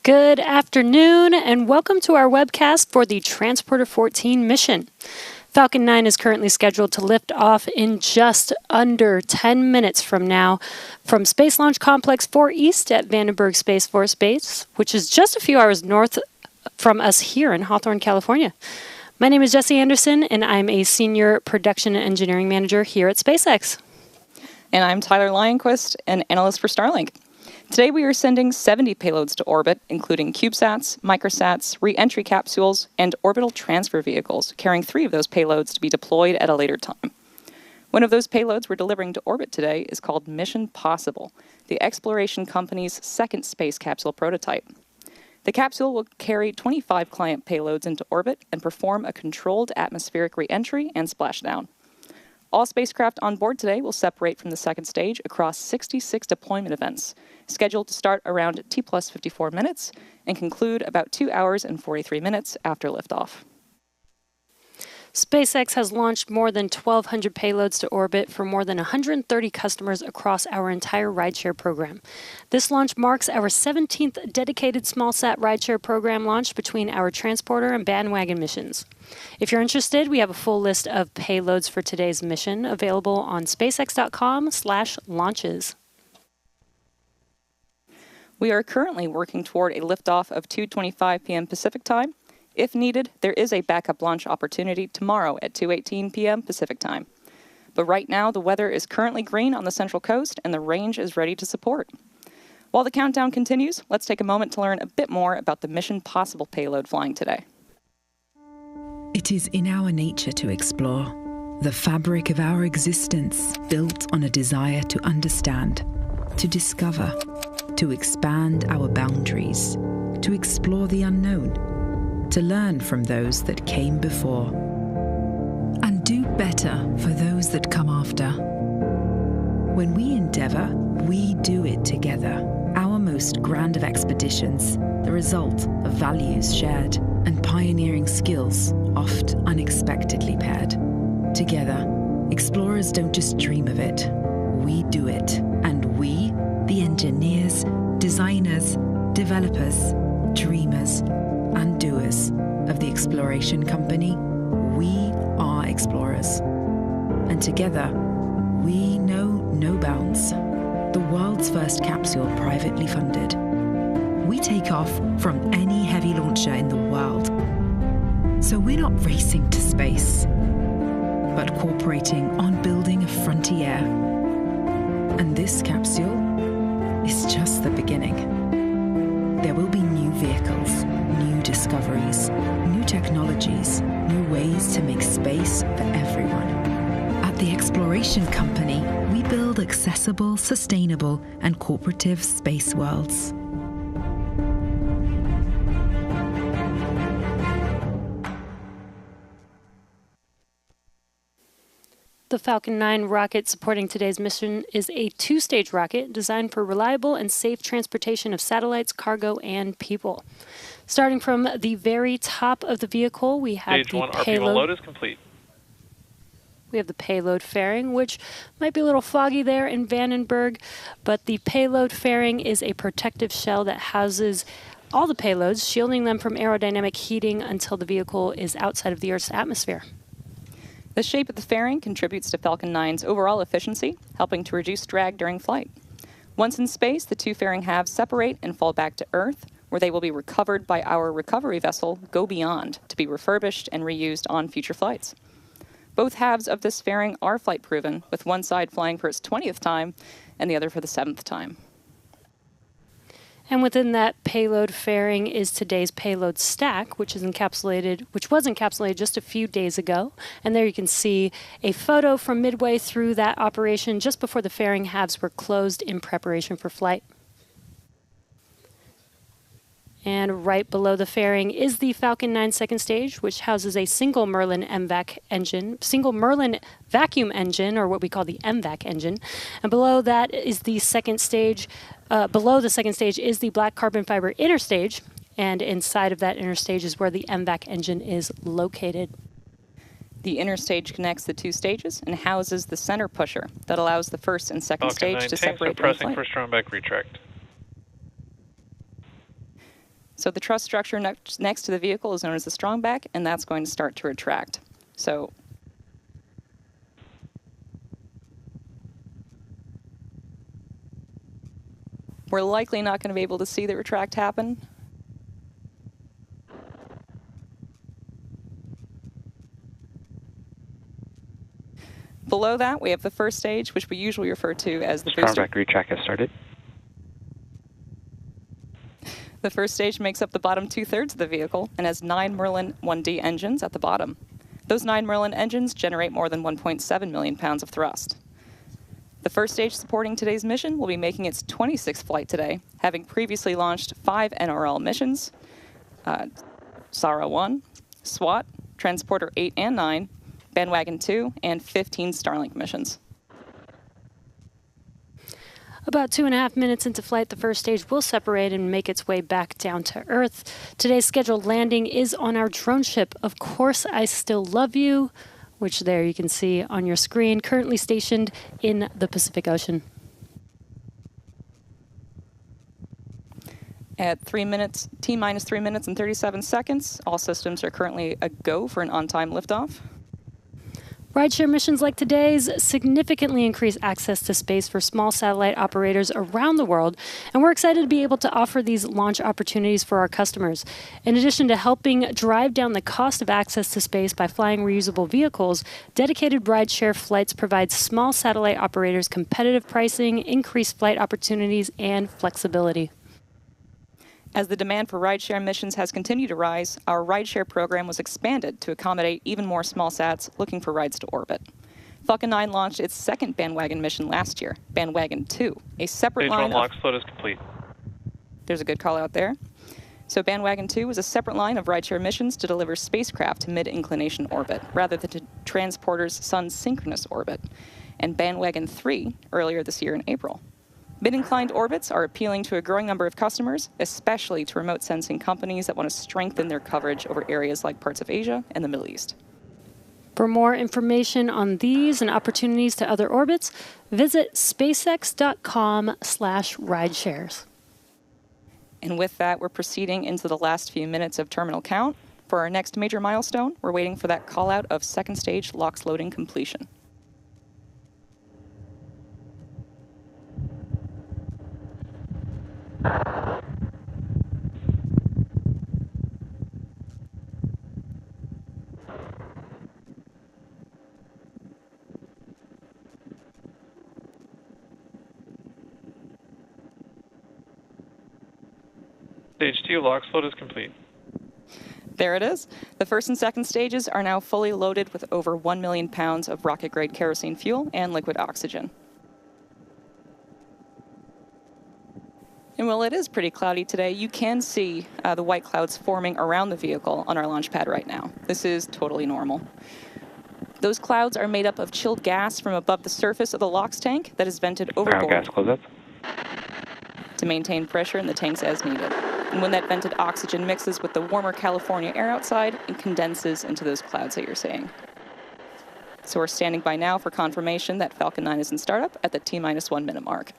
Good afternoon, and welcome to our webcast for the Transporter 14 mission. Falcon 9 is currently scheduled to lift off in just under 10 minutes from now from Space Launch Complex 4 East at Vandenberg Space Force Base, which is just a few hours north from us here in Hawthorne, California. My name is Jesse Anderson, and I'm a Senior Production and Engineering Manager here at SpaceX. And I'm Tyler Lionquist, an analyst for Starlink. Today we are sending 70 payloads to orbit, including CubeSats, microsats, re-entry capsules, and orbital transfer vehicles, carrying 3 of those payloads to be deployed at a later time. One of those payloads we're delivering to orbit today is called Mission Possible, the exploration company's second space capsule prototype. The capsule will carry 25 client payloads into orbit and perform a controlled atmospheric re-entry and splashdown. All spacecraft on board today will separate from the second stage across 66 deployment events, scheduled to start around T plus 54 minutes and conclude about 2 hours and 43 minutes after liftoff. SpaceX has launched more than 1,200 payloads to orbit for more than 130 customers across our entire rideshare program. This launch marks our 17th dedicated smallsat rideshare program launch between our transporter and bandwagon missions. If you're interested, we have a full list of payloads for today's mission available on spacex.com/launches. We are currently working toward a liftoff of 2:25 p.m. Pacific Time. If needed, there is a backup launch opportunity tomorrow at 2:18 p.m. Pacific Time. But right now, the weather is currently green on the Central Coast, and the range is ready to support. While the countdown continues, let's take a moment to learn a bit more about the Mission Possible payload flying today. It is in our nature to explore, the fabric of our existence built on a desire to understand, to discover, to expand our boundaries, to explore the unknown, to learn from those that came before, and do better for those that come after. When we endeavour, we do it together. Our most grand of expeditions, the result of values shared and pioneering skills oft unexpectedly paired. Together, explorers don't just dream of it, we do it. And we, the engineers, designers, developers, dreamers, and doers of the exploration company, we are explorers. And together, we know no bounds. The world's first capsule privately funded. We take off from any heavy launcher in the world. So we're not racing to space, but cooperating on building a frontier. And this capsule is just the beginning. There will be new vehicles, new discoveries, new technologies, new ways to make space for everyone. At the Exploration Company, we build accessible, sustainable, and cooperative space worlds. The Falcon 9 rocket supporting today's mission is a 2-stage rocket designed for reliable and safe transportation of satellites, cargo, and people. Starting from the very top of the vehicle, we have Stage the 1 payload. RP1 load is complete. We have the payload fairing, which might be a little foggy there in Vandenberg, but the payload fairing is a protective shell that houses all the payloads, shielding them from aerodynamic heating until the vehicle is outside of the Earth's atmosphere. The shape of the fairing contributes to Falcon 9's overall efficiency, helping to reduce drag during flight. Once in space, the 2 fairing halves separate and fall back to Earth, where they will be recovered by our recovery vessel, Go Beyond, to be refurbished and reused on future flights. Both halves of this fairing are flight-proven, with one side flying for its 20th time and the other for the 7th time. And within that payload fairing is today's payload stack, which was encapsulated just a few days ago. And there you can see a photo from midway through that operation just before the fairing halves were closed in preparation for flight. And right below the fairing is the Falcon 9 second stage, which houses a single Merlin vacuum engine, or what we call the MVAC engine. And below that is the second stage. Below the second stage is the black carbon fiber inner stage, and inside of that inner stage is where the MVAC engine is located. The inner stage connects the 2 stages and houses the center pusher that allows the first and second stage to separate in flight. Pressing for Strombeck retract. So the truss structure next to the vehicle is known as the strong back, and that's going to start to retract. So we're likely not going to be able to see the retract happen. Below that, we have the first stage, which we usually refer to as the booster. Strong retract has started. The first stage makes up the bottom 2/3 of the vehicle and has 9 Merlin 1D engines at the bottom. Those 9 Merlin engines generate more than 1.7 million pounds of thrust. The first stage supporting today's mission will be making its 26th flight today, having previously launched 5 NRL missions, SARA 1, SWAT, Transporter 8 and 9, Bandwagon 2, and 15 Starlink missions. About 2.5 minutes into flight, the first stage will separate and make its way back down to Earth. Today's scheduled landing is on our drone ship, Of Course I Still Love You, which there you can see on your screen, currently stationed in the Pacific Ocean. At 3 minutes, T-minus 3 minutes and 37 seconds, all systems are currently a go for an on-time liftoff. Rideshare missions like today's significantly increase access to space for small satellite operators around the world, and we're excited to be able to offer these launch opportunities for our customers. In addition to helping drive down the cost of access to space by flying reusable vehicles, dedicated rideshare flights provide small satellite operators competitive pricing, increased flight opportunities, and flexibility. As the demand for rideshare missions has continued to rise, our rideshare program was expanded to accommodate even more small sats looking for rides to orbit. Falcon 9 launched its second Bandwagon mission last year, Bandwagon 2, a separate Stage line 1 lock slot is complete. There's a good call out there. So Bandwagon 2 was a separate line of rideshare missions to deliver spacecraft to mid-inclination orbit, rather than to transporters' Sun's synchronous orbit, and Bandwagon 3 earlier this year in April. Mid-inclined orbits are appealing to a growing number of customers, especially to remote sensing companies that want to strengthen their coverage over areas like parts of Asia and the Middle East. For more information on these and opportunities to other orbits, visit spacex.com/rideshares. And with that, we're proceeding into the last few minutes of terminal count. For our next major milestone, we're waiting for that call out of second stage LOX loading completion. Stage 2 lock slot is complete. There it is. The first and second stages are now fully loaded with over 1 million pounds of rocket-grade kerosene fuel and liquid oxygen. And while it is pretty cloudy today, you can see the white clouds forming around the vehicle on our launch pad right now. This is totally normal. Those clouds are made up of chilled gas from above the surface of the LOX tank that is vented overboard Ground gas close up. to maintain pressure in the tanks as needed. And when that vented oxygen mixes with the warmer California air outside, it condenses into those clouds that you're seeing. So we're standing by now for confirmation that Falcon 9 is in startup at the T-minus 1 minute mark.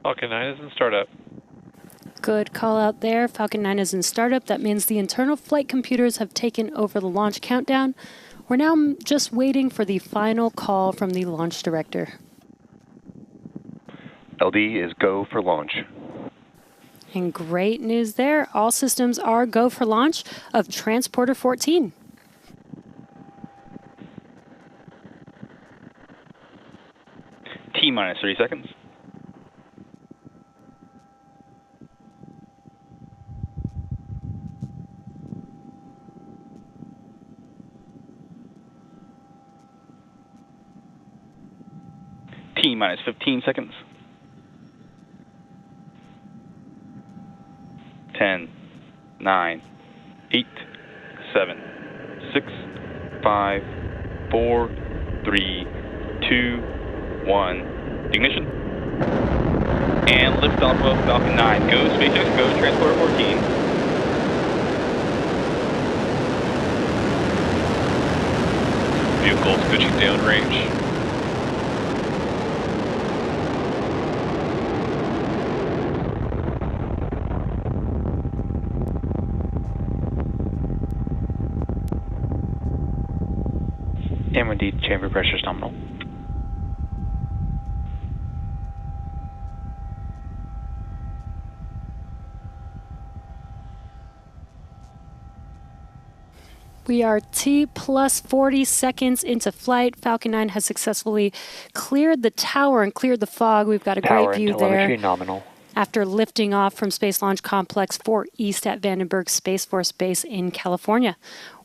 Falcon 9 is in startup. Good call out there. Falcon 9 is in startup. That means the internal flight computers have taken over the launch countdown. We're now just waiting for the final call from the launch director. LD is go for launch. And great news there. All systems are go for launch of Transporter 14. T-minus 30 seconds. T-minus 15 seconds. 10, 9, 8, 7, 6, 5, 4, 3, 2, 1. Ignition. And liftoff of Falcon 9. Go SpaceX, go Transporter 14. Vehicles pitching downrange. And indeed, chamber pressure is nominal. We are T plus 40 seconds into flight. Falcon 9 has successfully cleared the tower and cleared the fog. We've got a Power great view and telemetry there. nominal. After lifting off from Space Launch Complex 4 East at Vandenberg Space Force Base in California.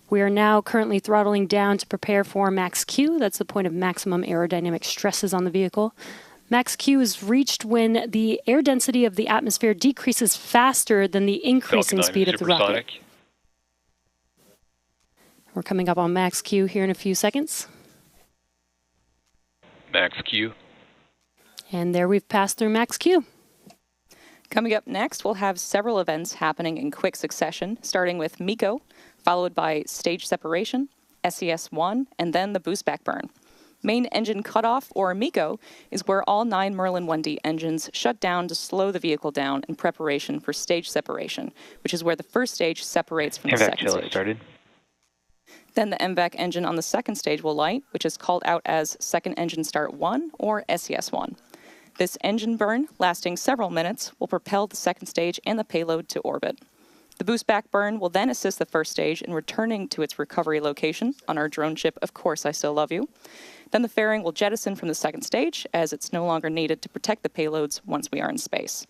We are now currently throttling down to prepare for max Q. That's the point of maximum aerodynamic stresses on the vehicle. Max Q is reached when the air density of the atmosphere decreases faster than the increasing speed of the rocket. We're coming up on max Q here in a few seconds. Max Q. And there we've passed through max Q. Coming up next, we'll have several events happening in quick succession, starting with MECO, followed by stage separation, SES-1, and then the boost back burn. Main engine cutoff, or MECO, is where all 9 Merlin 1D engines shut down to slow the vehicle down in preparation for stage separation, which is where the first stage separates from the second stage. Started. Then the MVAC engine on the second stage will light, which is called out as Second Engine Start 1 or SES-1. This engine burn, lasting several minutes, will propel the second stage and the payload to orbit. The boost back burn will then assist the first stage in returning to its recovery location on our drone ship, Of Course I Still Love You. Then the fairing will jettison from the second stage as it's no longer needed to protect the payloads once we are in space.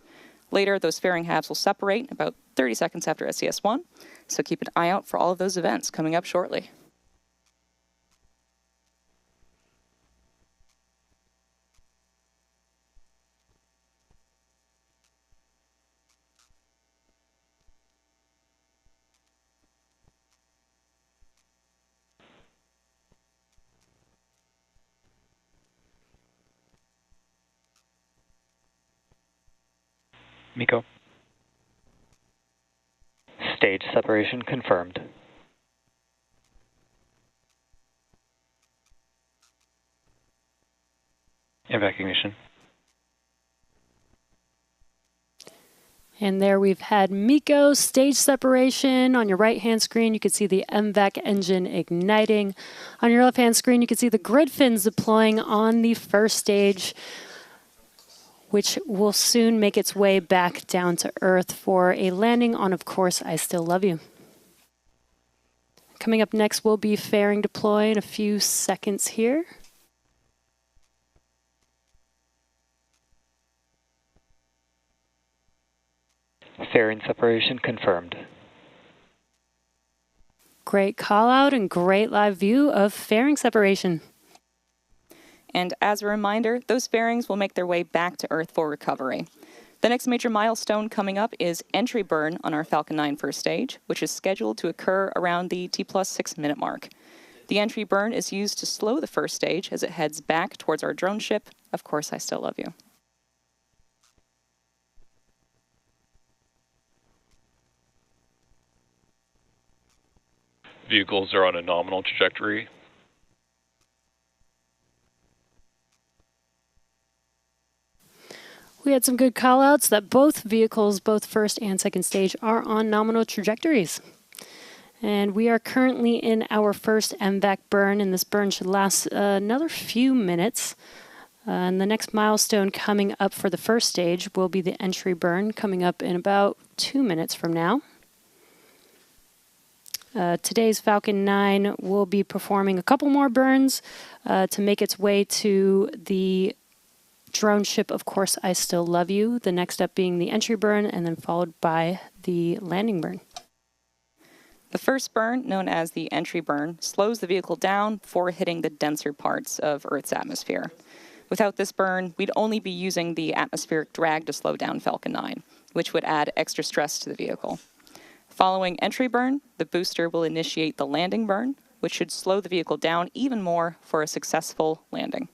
Later, those fairing halves will separate about 30 seconds after SES-1, so keep an eye out for all of those events coming up shortly. MECO. Stage separation confirmed. Evacuation. And there we've had MECO stage separation. On your right-hand screen, you can see the MVAC engine igniting. On your left-hand screen, you can see the grid fins deploying on the first stage, which will soon make its way back down to Earth for a landing on Of Course I Still Love You. Coming up next will be fairing deploy in a few seconds here. Fairing separation confirmed. Great call out and great live view of fairing separation. And as a reminder, those fairings will make their way back to Earth for recovery. The next major milestone coming up is entry burn on our Falcon 9 first stage, which is scheduled to occur around the T plus 6 minute mark. The entry burn is used to slow the first stage as it heads back towards our drone ship, Of Course I Still Love You. Vehicles are on a nominal trajectory. We had some good call-outs that both vehicles, both first and second stage, are on nominal trajectories. And we are currently in our first MVAC burn, and this burn should last another few minutes. And the next milestone coming up for the first stage will be the entry burn, coming up in about 2 minutes from now. Today's Falcon 9 will be performing a couple more burns to make its way to the drone ship, Of Course I Still Love You. The next step being the entry burn, and then followed by the landing burn. The first burn, known as the entry burn, slows the vehicle down before hitting the denser parts of Earth's atmosphere. Without this burn, we'd only be using the atmospheric drag to slow down Falcon 9, which would add extra stress to the vehicle. Following entry burn, the booster will initiate the landing burn, which should slow the vehicle down even more for a successful landing.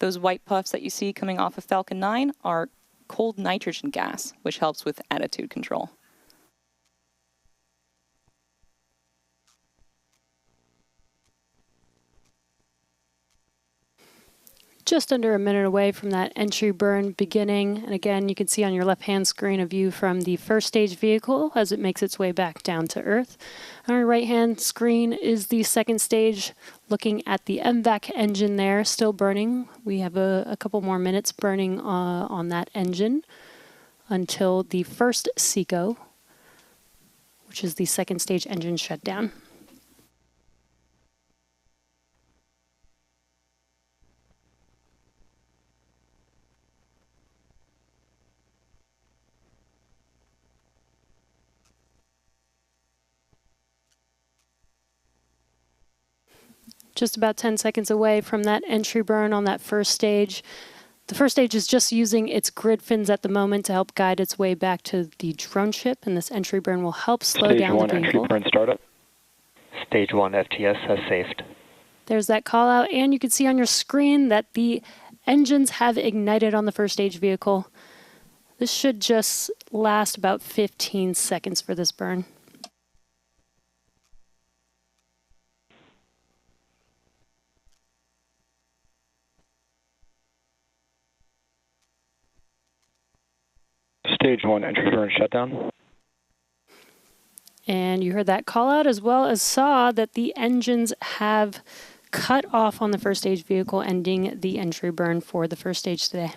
Those white puffs that you see coming off of Falcon 9 are cold nitrogen gas, which helps with attitude control. Just under a minute away from that entry burn beginning. And again, you can see on your left-hand screen a view from the first stage vehicle as it makes its way back down to Earth. On our right-hand screen is the second stage, looking at the MVAC engine there, still burning. We have a couple more minutes burning on that engine until the first SECO, which is the second stage engine shutdown. Just about 10 seconds away from that entry burn on that first stage. The first stage is just using its grid fins at the moment to help guide its way back to the drone ship, and this entry burn will help slow down the vehicle. Stage 1 entry burn startup. Stage 1 FTS has safed. There's that call out, and you can see on your screen that the engines have ignited on the first stage vehicle. This should just last about 15 seconds for this burn. Stage 1 entry burn shutdown. And you heard that call out as well as saw that the engines have cut off on the first stage vehicle, ending the entry burn for the first stage today.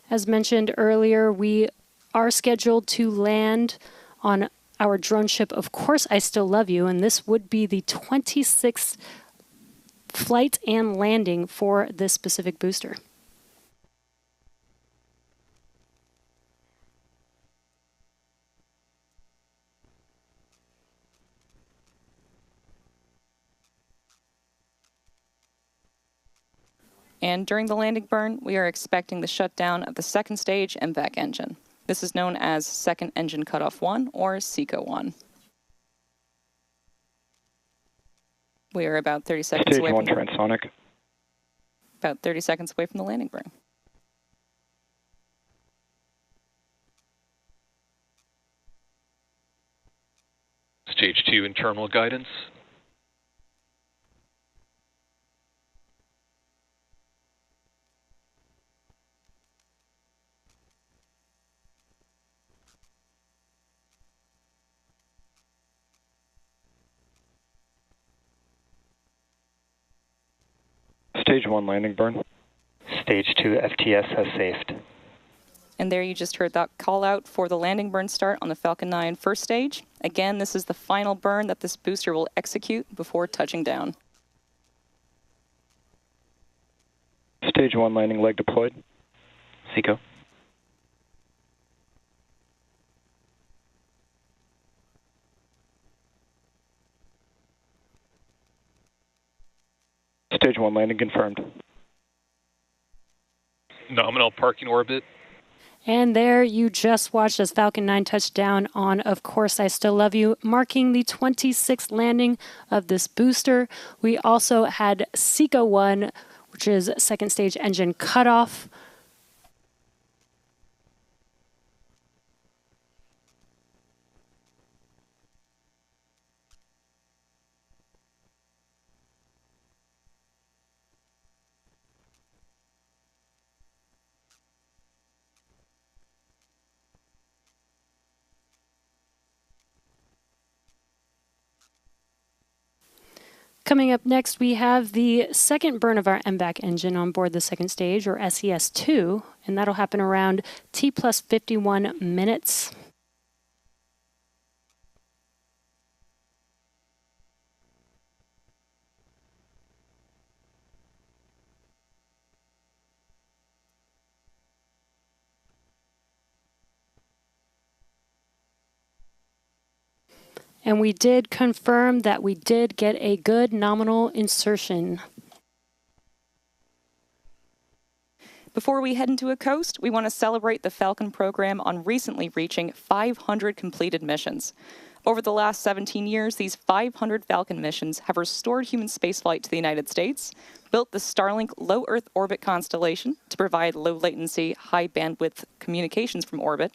As mentioned earlier, we are scheduled to land on our drone ship, Of Course I Still Love You, and this would be the 26th flight and landing for this specific booster. And during the landing burn, we are expecting the shutdown of the second stage MVAC engine. This is known as Second Engine Cutoff 1 or SECO 1. We are about 30 seconds Stage away 1 from transonic. about 30 seconds away from the landing burn. Stage 2 internal guidance. Stage 1 landing burn. Stage 2 FTS has safed. And there you just heard that call out for the landing burn start on the Falcon 9 first stage. Again, this is the final burn that this booster will execute before touching down. Stage 1 landing leg deployed. SECO. Stage 1 landing confirmed. Nominal parking orbit. And there you just watched as Falcon 9 touched down on Of Course I Still Love You, marking the 26th landing of this booster. We also had SECO 1, which is second stage engine cutoff. Coming up next, we have the second burn of our MVAC engine on board the second stage, or SES-2, and that'll happen around T plus 51 minutes. And we did confirm that we did get a good nominal insertion. Before we head into a coast, we want to celebrate the Falcon program on recently reaching 500 completed missions. Over the last 17 years, these 500 Falcon missions have restored human spaceflight to the United States, built the Starlink low Earth orbit constellation to provide low latency, high bandwidth communications from orbit,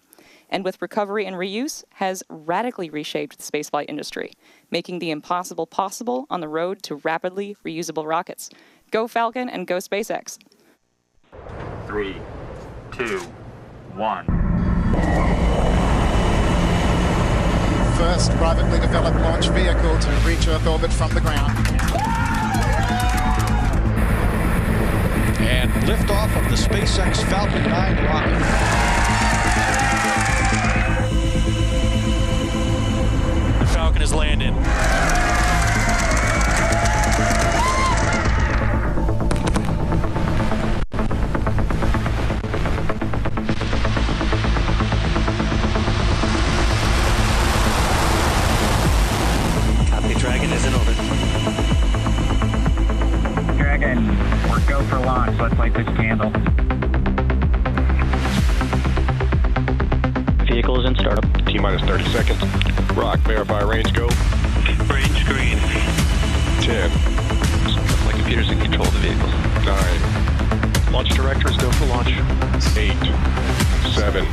and with recovery and reuse, has radically reshaped the spaceflight industry, making the impossible possible on the road to rapidly reusable rockets. Go Falcon and go SpaceX. 3, 2, 1. First privately developed launch vehicle to reach Earth orbit from the ground. And liftoff of the SpaceX Falcon 9 rocket. The Falcon is landing. Dragon is in orbit. Dragon, we're go for launch. Let's light this candle. Vehicle is in startup. T-minus 30 seconds. Rock, verify range, go. Range green. 10. My computer's in control of the vehicle. 9. Launch directors go for launch. 8. 7.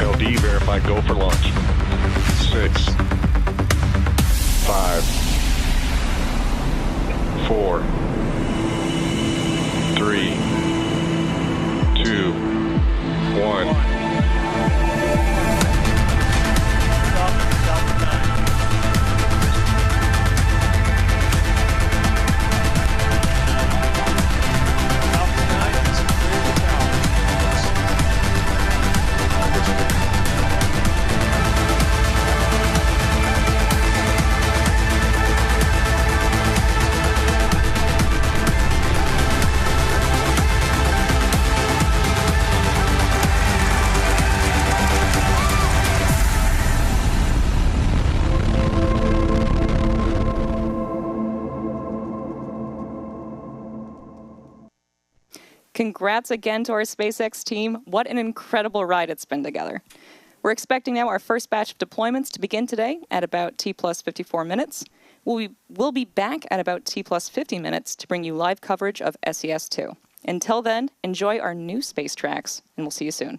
LD, verify, go for launch. 6. 5. 4. 3. 2. 1. Congrats again to our SpaceX team. What an incredible ride it's been together. We're expecting now our first batch of deployments to begin today at about T plus 54 minutes. We'll be back at about T plus 50 minutes to bring you live coverage of SES-2. Until then, enjoy our new space tracks, and we'll see you soon.